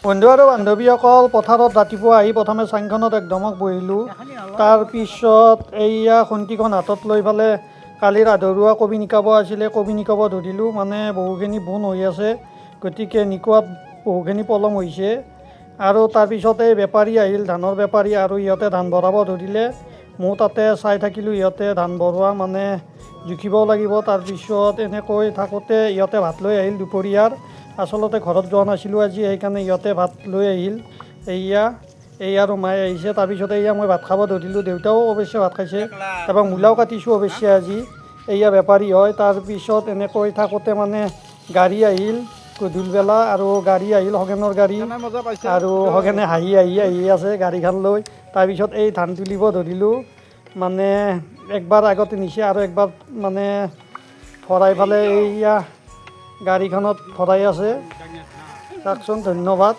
বন্ধু আৰু বান্ধৱীসকল পথাৰত ৰাতিপুৱা আহি প্ৰথমে চাংখনত একদমক বহিলোঁ। তাৰপিছত এইয়া খন্তিখন হাতত লৈ পেলাই কালিৰ আধৰুৱা কবি নিকাব আছিলে, কবি নিকাব ধৰিলোঁ। মানে বহুখিনি বোন হৈ আছে, গতিকে নিকোৱাত বহুখিনি পলম হৈছে। আৰু তাৰপিছত এই বেপাৰী আহিল, ধানৰ বেপাৰী, আৰু ইহঁতে ধান ভৰাব ধৰিলে। মই তাতে চাই থাকিলোঁ, ইহঁতে ধান ভৰোৱা মানে জুখিবও লাগিব। তাৰপিছত এনেকৈ থাকোঁতে ইহঁতে ভাত লৈ আহিল দুপৰীয়াৰ। আচলতে ঘৰত যোৱা নাছিলোঁ আজি, সেইকাৰণে ইহঁতে ভাত লৈ আহিল। এই আৰু মায়ে আহিছে। তাৰপিছত এয়া মই ভাত খাব ধৰিলোঁ, দেউতাও অৱশ্যে ভাত খাইছে। তাৰপৰা মূলাও কাটিছোঁ অৱশ্যে আজি, এয়া বেপাৰী হয়। তাৰপিছত এনেকৈ থাকোঁতে মানে গাড়ী আহিল গধূলিবেলা, আৰু গাড়ী আহিল খগেনৰ গাড়ী, আৰু খগেনে হাঁহি আছে গাড়ীখন লৈ। তাৰপিছত এই ধান তুলিব ধৰিলোঁ, মানে একবাৰ আগতে নিছে আৰু একবাৰ মানে ভৰাই পেলাই এইয়া গাড়ীখনত ভৰাই আছে। চাওকচোন, ধন্যবাদ।